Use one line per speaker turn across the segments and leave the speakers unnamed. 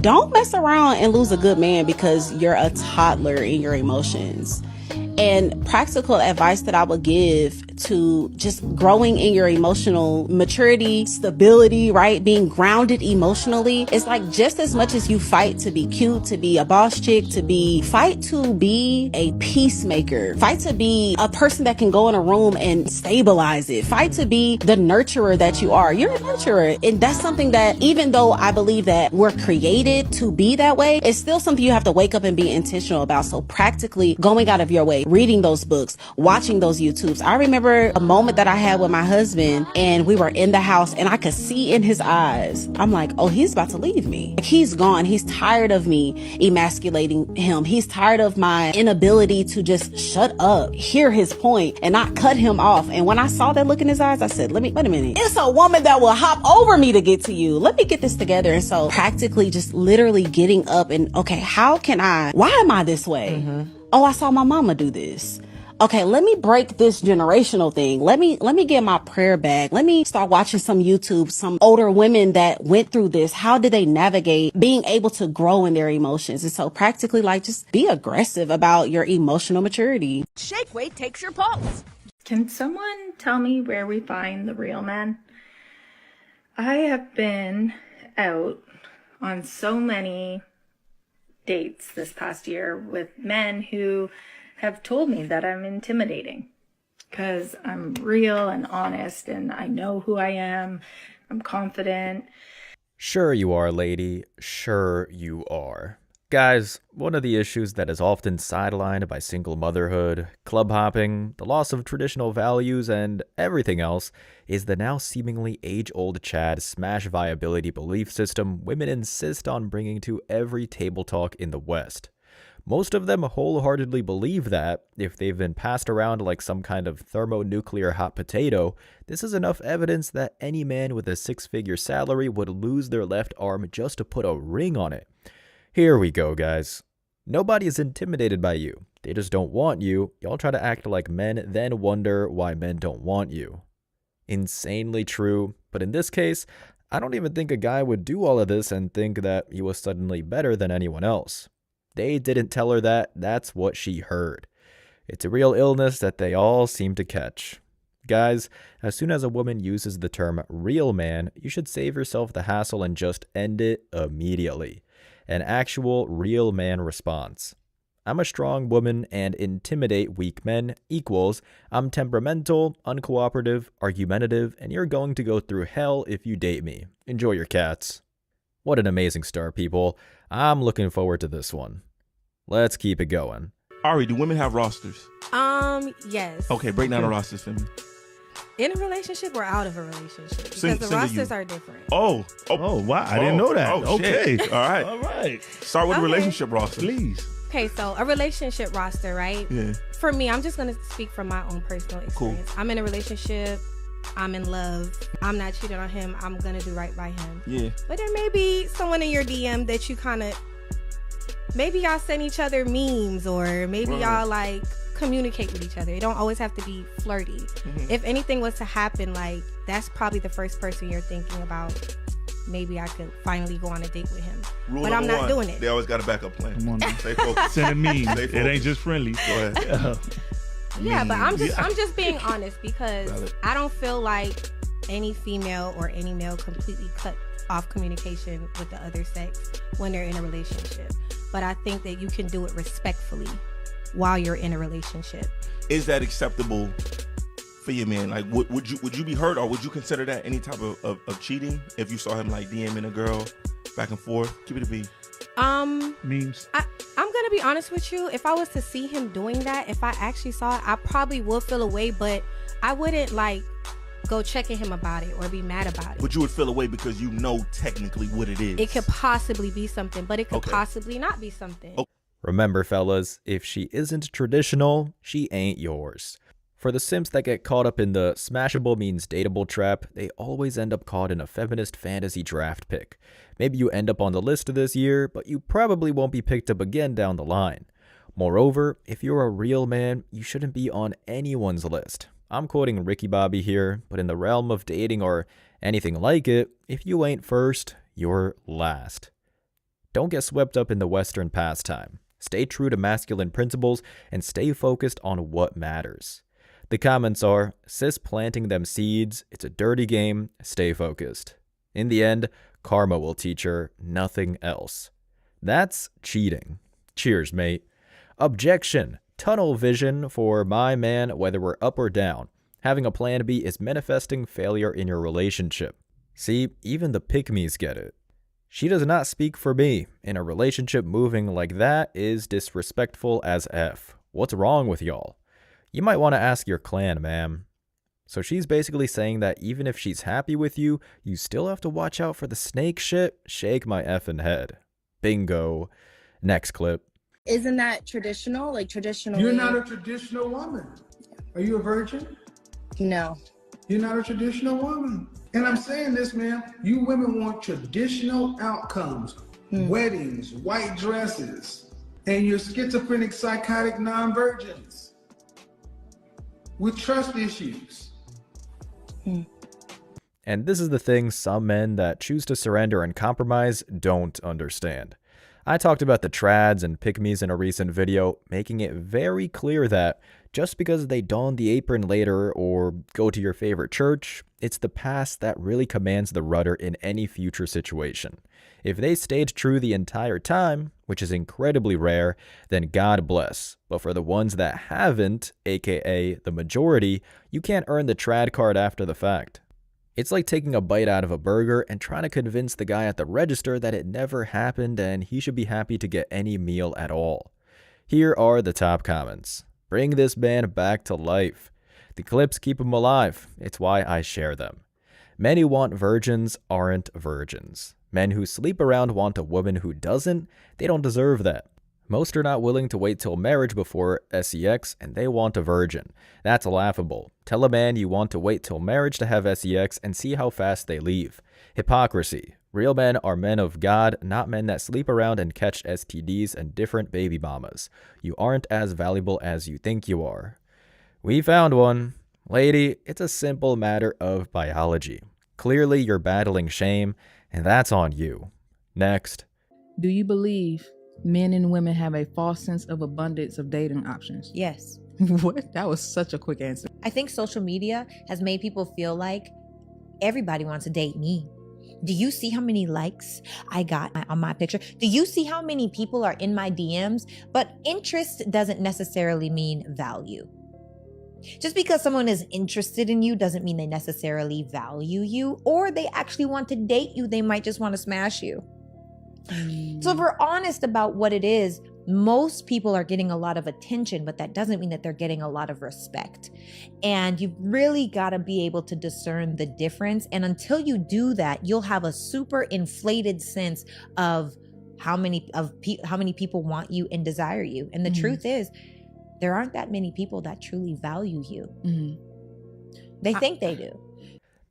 don't mess around and lose a good man because you're a toddler in your emotions. And practical advice that I would give to just growing in your emotional maturity, stability, right? Being grounded emotionally is like just as much as you fight to be cute, to be a boss chick, fight to be a peacemaker, fight to be a person that can go in a room and stabilize it, fight to be the nurturer that you are. You're a nurturer. And that's something that, even though I believe that we're created to be that way, it's still something you have to wake up and be intentional about. So practically going out of your way, reading those books, watching those YouTubes. I remember a moment that I had with my husband and we were in the house and I could see in his eyes, I'm like, oh, he's about to leave me. Like, he's gone. He's tired of me emasculating him. He's tired of my inability to just shut up, hear his point and not cut him off. And when I saw that look in his eyes, I said, wait a minute. It's a woman that will hop over me to get to you. Let me get this together. And so practically just literally getting up and, okay, why am I this way? Oh, I saw my mama do this. Okay, let me break this generational thing. Let me get my prayer bag. Let me start watching some YouTube, some older women that went through this. How did they navigate being able to grow in their emotions? And so practically, like, just be aggressive about your emotional maturity.
Shake weight takes your pulse.
Can someone tell me where we find the real men? I have been out on so many dates this past year with men who have told me that I'm intimidating because I'm real and honest and I know who I am. I'm confident.
Sure you are, lady. Sure you are. Guys, one of the issues that is often sidelined by single motherhood, club hopping, the loss of traditional values, and everything else is the now seemingly age-old Chad smash viability belief system women insist on bringing to every table talk in the West. Most of them wholeheartedly believe that, if they've been passed around like some kind of thermonuclear hot potato, this is enough evidence that any man with a six-figure salary would lose their left arm just to put a ring on it. Here we go, guys. Nobody is intimidated by you. They just don't want you. Y'all try to act like men, then wonder why men don't want you. Insanely true, but in this case, I don't even think a guy would do all of this and think that he was suddenly better than anyone else. They didn't tell her that, that's what she heard. It's a real illness that they all seem to catch. Guys, as soon as a woman uses the term real man, you should save yourself the hassle and just end it immediately. An actual real man response. I'm a strong woman and intimidate weak men equals I'm temperamental, uncooperative, argumentative, and you're going to go through hell if you date me. Enjoy your cats. What an amazing start, people. I'm looking forward to this one. Let's keep it going.
Ari, do women have rosters?
Yes.
Okay, break down the rosters for me.
In a relationship or out of a relationship? Because the rosters are different.
Oh,
wow. I didn't know that. Okay.
Shit. All right.
All right.
Start with a relationship roster.
Please.
Okay, so a relationship roster, right?
Yeah.
For me, I'm just going to speak from my own personal experience. Cool. I'm in a relationship. I'm in love. I'm not cheating on him. I'm going to do right by him.
Yeah.
But there may be someone in your DM that you kind of, maybe y'all send each other memes or maybe y'all like communicate with each other. It don't always have to be flirty. Mm-hmm. If anything was to happen, like that's probably the first person you're thinking about. Maybe I could finally go on a date with him. But I'm not doing it.
They always got a backup plan.
Come on, stay focused. Send a meme. It ain't just friendly.
Go ahead.
Yeah, but I'm just being honest because I don't feel like any female or any male completely cut off communication with the other sex when they're in a relationship. But I think that you can do it respectfully while you're in a relationship.
Is that acceptable for you, man? Like, would you be hurt, or would you consider that any type of cheating if you saw him like DMing a girl back and forth? Keep it a beat.
Memes.
I'm gonna be honest with you. If I was to see him doing that, if I actually saw it, I probably would feel away, but I wouldn't like go checking him about it or be mad about it.
But you would feel away because you know technically what it is.
It could possibly be something, but it could possibly not be something.
Okay.
Remember, fellas, if she isn't traditional, she ain't yours. For the simps that get caught up in the smashable means dateable trap, they always end up caught in a feminist fantasy draft pick. Maybe you end up on the list this year, but you probably won't be picked up again down the line. Moreover, if you're a real man, you shouldn't be on anyone's list. I'm quoting Ricky Bobby here, but in the realm of dating or anything like it, if you ain't first, you're last. Don't get swept up in the Western pastime. Stay true to masculine principles and stay focused on what matters. The comments are, sis planting them seeds, it's a dirty game, stay focused. In the end, karma will teach her, nothing else. That's cheating. Cheers, mate. Objection. Tunnel vision for my man, whether we're up or down. Having a plan B is manifesting failure in your relationship. See, even the pick-me's get it. She does not speak for me. In a relationship, moving like that is disrespectful as F. What's wrong with y'all? You might want to ask your clan, ma'am. So she's basically saying that even if she's happy with you, you still have to watch out for the snake shit? Shake my effing head. Bingo. Next clip.
Isn't that traditional? Like traditional?
You're not a traditional woman. Are you a virgin?
No.
You're not a traditional woman. And I'm saying this, ma'am, you women want traditional outcomes, weddings, white dresses, and you're schizophrenic, psychotic non-virgins with trust issues.
And this is the thing some men that choose to surrender and compromise don't understand. I talked about the trads and pick-me's in a recent video, making it very clear that just because they don the apron later or go to your favorite church, it's the past that really commands the rudder in any future situation. If they stayed true the entire time, which is incredibly rare, then God bless. But for the ones that haven't, aka the majority, you can't earn the trad card after the fact. It's like taking a bite out of a burger and trying to convince the guy at the register that it never happened and he should be happy to get any meal at all. Here are the top comments. Bring this man back to life. The clips keep him alive. It's why I share them. Men who want virgins aren't virgins. Men who sleep around want a woman who doesn't. They don't deserve that. Most are not willing to wait till marriage before sex, and they want a virgin. That's laughable. Tell a man you want to wait till marriage to have sex and see how fast they leave. Hypocrisy. Real men are men of God, not men that sleep around and catch STDs and different baby mamas. You aren't as valuable as you think you are. We found one. Lady, it's a simple matter of biology. Clearly you're battling shame, and that's on you. Next.
Do you believe men and women have a false sense of abundance of dating options?
Yes.
What? That was such a quick answer.
I think social media has made people feel like everybody wants to date me. Do you see how many likes I got on my picture? Do you see how many people are in my DMs? But interest doesn't necessarily mean value. Just because someone is interested in you doesn't mean they necessarily value you, or they actually want to date you. They might just want to smash you. So if we're honest about what it is, most people are getting a lot of attention, but that doesn't mean that they're getting a lot of respect. And you've really got to be able to discern the difference. And until you do that, you'll have a super inflated sense of how many people want you and desire you. And the truth is, there aren't that many people that truly value you. They think they do.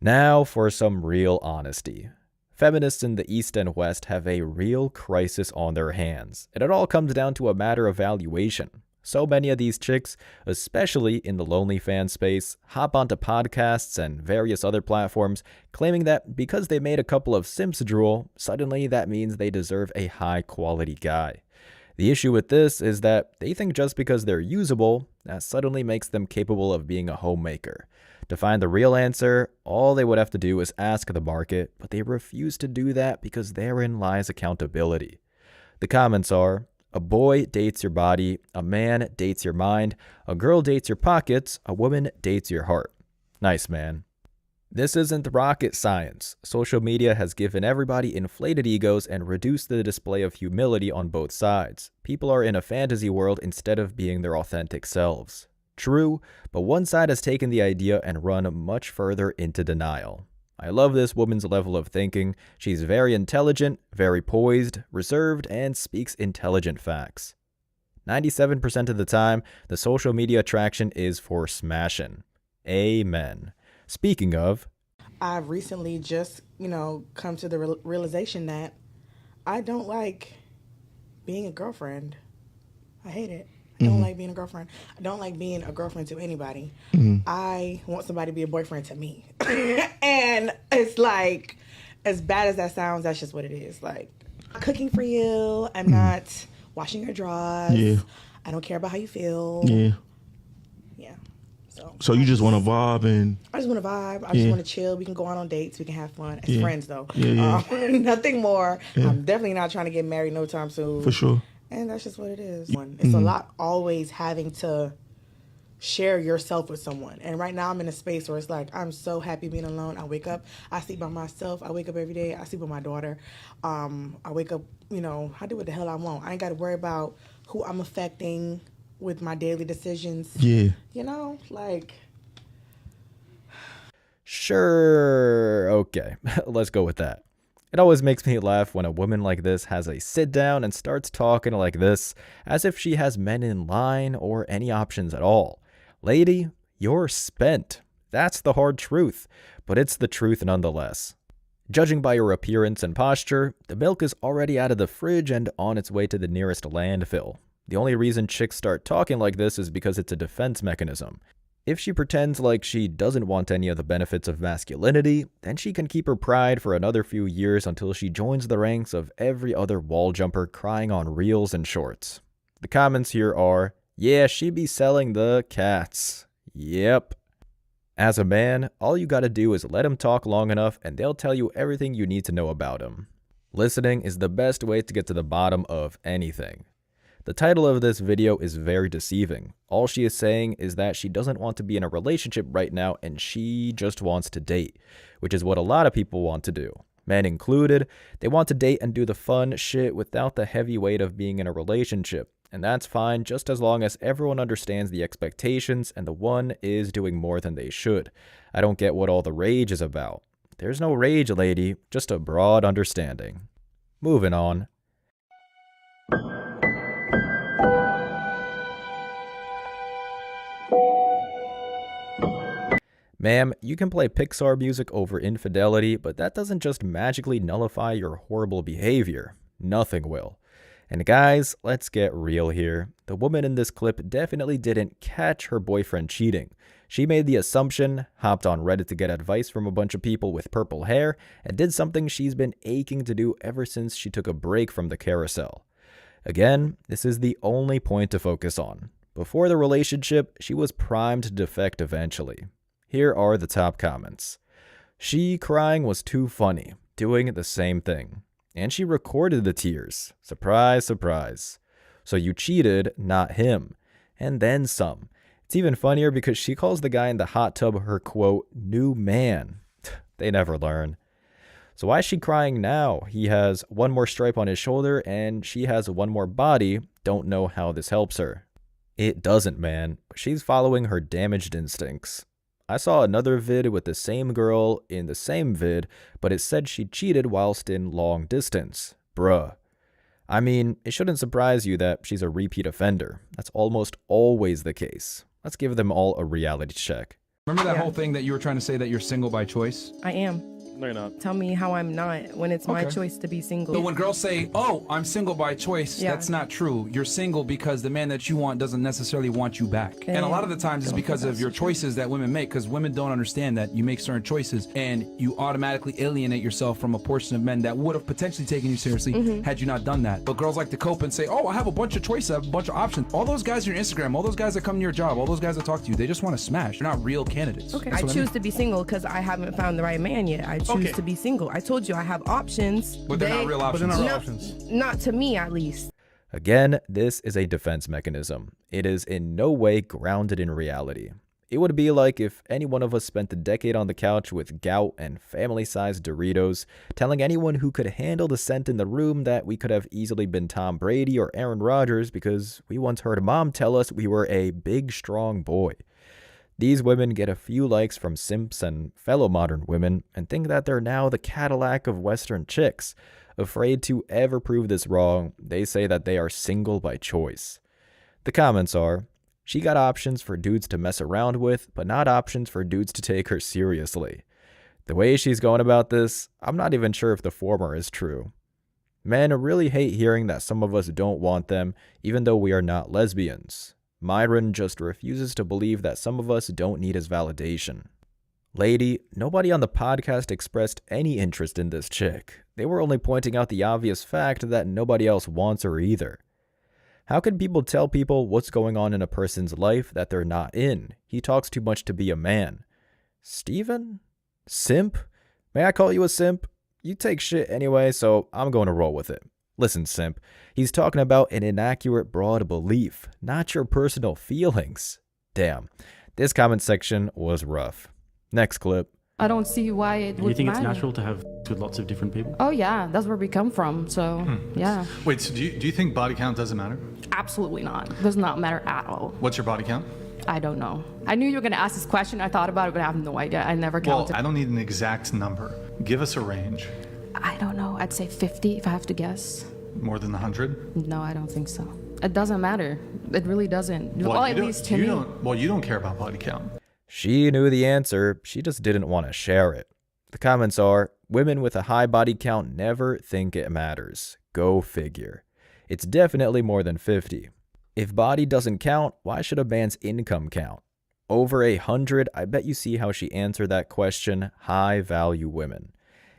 Now for some real honesty. Feminists in the East and West have a real crisis on their hands, and it all comes down to a matter of valuation. So many of these chicks, especially in the lonely fan space, hop onto podcasts and various other platforms, claiming that because they made a couple of simps drool, suddenly that means they deserve a high-quality guy. The issue with this is that they think just because they're usable, that suddenly makes them capable of being a homemaker. To find the real answer, all they would have to do is ask the market, but they refuse to do that because therein lies accountability. The comments are, a boy dates your body, a man dates your mind, a girl dates your pockets, a woman dates your heart. Nice, man. This isn't rocket science. Social media has given everybody inflated egos and reduced the display of humility on both sides. People are in a fantasy world instead of being their authentic selves. True, but one side has taken the idea and run much further into denial. I love this woman's level of thinking. She's very intelligent, very poised, reserved, and speaks intelligent facts. 97% of the time, the social media attraction is for smashing. Amen. Speaking of,
I've recently just, come to the realization that I don't like being a girlfriend. I hate it. I don't like being a girlfriend. I don't like being a girlfriend to anybody. I want somebody to be a boyfriend to me. And it's like, as bad as that sounds, that's just what it is. Like, cooking for you. I'm not washing your drawers.
Yeah.
I don't care about how you feel.
Yeah.
Yeah.
So you just want to vibe and...
I just want to vibe. I just want to chill. We can go out on dates. We can have fun. As friends, though. Nothing more. I'm definitely not trying to get married no time soon.
For sure.
And that's just what it is. It's a lot always having to share yourself with someone. And right now I'm in a space where it's like, I'm so happy being alone. I wake up, I sleep by myself. I wake up every day. I sleep with my daughter. I wake up, I do what the hell I want. I ain't got to worry about who I'm affecting with my daily decisions.
Yeah.
Sure. Okay. Let's go with that. It always makes me laugh when a woman like this has a sit down and starts talking like this, as if she has men in line or any options at all. Lady, you're spent. That's the hard truth, but it's the truth nonetheless. Judging by your appearance and posture, the milk is already out of the fridge and on its way to the nearest landfill. The only reason chicks start talking like this is because it's a defense mechanism. If she pretends like she doesn't want any of the benefits of masculinity, then she can keep her pride for another few years until she joins the ranks of every other wall jumper crying on reels and shorts. The comments here are, yeah, she be selling the cats. Yep. As a man, all you gotta do is let him talk long enough and they'll tell you everything you need to know about him. Listening is the best way to get to the bottom of anything. The title of this video is very deceiving. All she is saying is that she doesn't want to be in a relationship right now and she just wants to date, which is what a lot of people want to do. Men included, they want to date and do the fun shit without the heavy weight of being in a relationship. And that's fine just as long as everyone understands the expectations and the one is doing more than they should. I don't get what all the rage is about. There's no rage, lady, just a broad understanding. Moving on. Ma'am, you can play Pixar music over infidelity, but that doesn't just magically nullify your horrible behavior. Nothing will. And guys, let's get real here. The woman in this clip definitely didn't catch her boyfriend cheating. She made the assumption, hopped on Reddit to get advice from a bunch of people with purple hair, and did something she's been aching to do ever since she took a break from the carousel. Again, this is the only point to focus on. Before the relationship, she was primed to defect eventually. Here are the top comments. She crying was too funny, doing the same thing. And she recorded the tears. Surprise, surprise. So you cheated, not him. And then some. It's even funnier because she calls the guy in the hot tub her, quote, new man. They never learn. So why is she crying now? He has one more stripe on his shoulder and she has one more body. Don't know how this helps her. It doesn't, man. She's following her damaged instincts. I saw another vid with the same girl in the same vid, but it said she cheated whilst in long distance. Bruh. I mean, it shouldn't surprise you that she's a repeat offender. That's almost always the case. Let's give them all a reality check.
Remember that whole thing that you were trying to say that you're single by choice?
I am.
No, you're not.
Tell me how I'm not when it's my choice to be single.
So when girls say, oh, I'm single by choice, that's not true. You're single because the man that you want doesn't necessarily want you back. And a lot of the times it's because of your choices that women make, because women don't understand that you make certain choices and you automatically alienate yourself from a portion of men that would have potentially taken you seriously had you not done that. But girls like to cope and say, oh, I have a bunch of choices, I have a bunch of options. All those guys on your Instagram, all those guys that come to your job, all those guys that talk to you, they just want to smash. They're not real candidates.
Okay. I choose to be single because I haven't found the right man yet. I choose to be single. I told you I have options.
But they're not real options.
Not to me, at least.
Again, this is a defense mechanism. It is in no way grounded in reality. It would be like if any one of us spent a decade on the couch with gout and family-sized Doritos, telling anyone who could handle the scent in the room that we could have easily been Tom Brady or Aaron Rodgers because we once heard mom tell us we were a big, strong boy. These women get a few likes from simps and fellow modern women and think that they're now the Cadillac of Western chicks. Afraid to ever prove this wrong, they say that they are single by choice. The comments are, she got options for dudes to mess around with, but not options for dudes to take her seriously. The way she's going about this, I'm not even sure if the former is true. Men really hate hearing that some of us don't want them, even though we are not lesbians. Myron just refuses to believe that some of us don't need his validation. Lady, nobody on the podcast expressed any interest in this chick. They were only pointing out the obvious fact that nobody else wants her either. How can people tell people what's going on in a person's life that they're not in? He talks too much to be a man. Steven? Simp? May I call you a simp? You take shit anyway, so I'm going to roll with it. Listen, simp, he's talking about an inaccurate broad belief, not your personal feelings. Damn, this comment section was rough. Next clip.
I don't see why it would
You think
matter.
it's natural to have with lots of different people?
Oh yeah, that's where we come from, so yeah.
Wait, so do you think body count doesn't matter?
Absolutely not. Does not matter at all.
What's your body count?
I don't know. I knew you were going to ask this question. I thought about it, but I have no idea. I never
Well,
counted.
I don't need an exact number. Give us a range.
I don't know. I'd say 50 if I have to guess.
More than 100?
No, I don't think so. It doesn't matter. It really doesn't. Well, at least to me.
You don't care about body count.
She knew the answer, she just didn't want to share it. The comments are, women with a high body count never think it matters. Go figure. It's definitely more than 50. If body doesn't count, why should a man's income count? Over 100, I bet you see how she answered that question, high value women.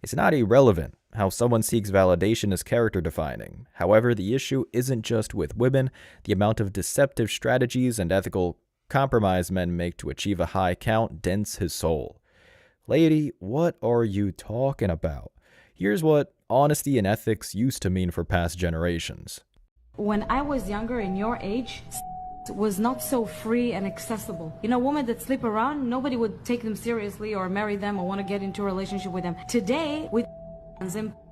It's not irrelevant. How someone seeks validation is character defining. However, the issue isn't just with women. The amount of deceptive strategies and ethical compromise men make to achieve a high count dents his soul. Lady, what are you talking about? Here's what honesty and ethics used to mean for past generations.
When I was younger and your age, was not so free and accessible. You know, women that sleep around, nobody would take them seriously or marry them or want to get into a relationship with them. Today, with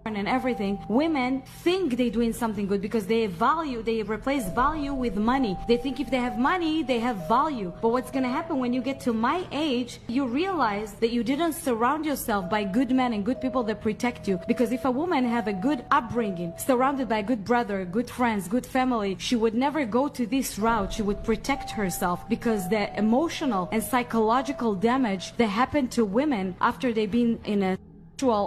and everything, women think they're doing something good because they replace value with money. They think if they have money, they have value. But what's going to happen when you get to my age, you realize that you didn't surround yourself by good men and good people that protect you. Because if a woman have a good upbringing, surrounded by a good brother, good friends, good family, she would never go to this route. She would protect herself, because the emotional and psychological damage that happened to women after they've been in a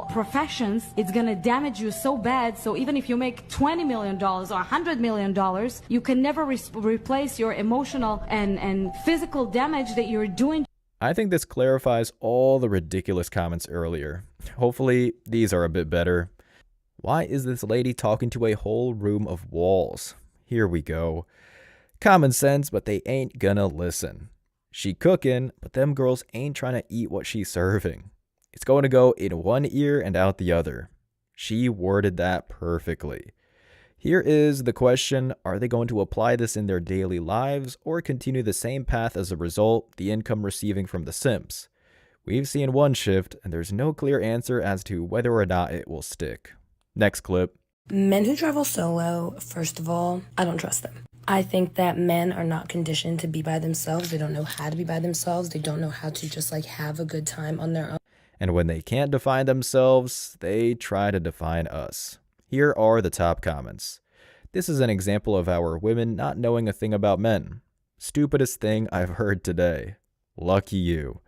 professions, it's gonna damage you so bad. So even if you make $20 million or $100 million, you can never replace your emotional and physical damage that you're doing.
I think this clarifies all the ridiculous comments earlier. Hopefully, these are a bit better. Why is this lady talking to a whole room of walls? Here we go. Common sense, but they ain't gonna listen. She cooking, but them girls ain't trying to eat what she's serving. It's going to go in one ear and out the other. She worded that perfectly. Here is the question, are they going to apply this in their daily lives or continue the same path as a result, the income receiving from the simps? We've seen one shift, and there's no clear answer as to whether or not it will stick. Next clip.
Men who travel solo, first of all, I don't trust them. I think that men are not conditioned to be by themselves. They don't know how to be by themselves. They don't know how to just have a good time on their own.
And when they can't define themselves, they try to define us. Here are the top comments. This is an example of our women not knowing a thing about men. Stupidest thing I've heard today. Lucky you.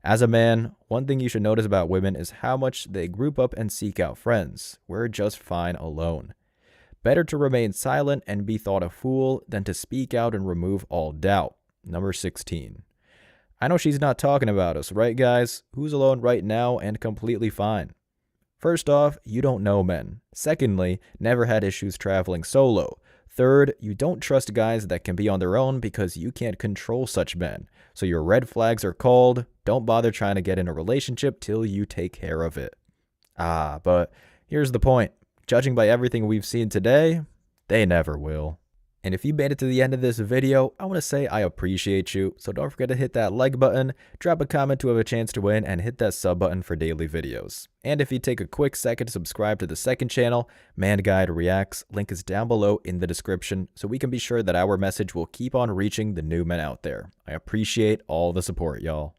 As a man, one thing you should notice about women is how much they group up and seek out friends. We're just fine alone. Better to remain silent and be thought a fool than to speak out and remove all doubt. Number 16. I know she's not talking about us, right guys? Who's alone right now and completely fine? First off, you don't know men. Secondly, never had issues traveling solo. Third, you don't trust guys that can be on their own because you can't control such men. So your red flags are called. Don't bother trying to get in a relationship till you take care of it. But here's the point. Judging by everything we've seen today, they never will. And if you made it to the end of this video, I want to say I appreciate you. So don't forget to hit that like button, drop a comment to have a chance to win, and hit that sub button for daily videos. And if you take a quick second to subscribe to the second channel, Man Guide Reacts, link is down below in the description so we can be sure that our message will keep on reaching the new men out there. I appreciate all the support, y'all.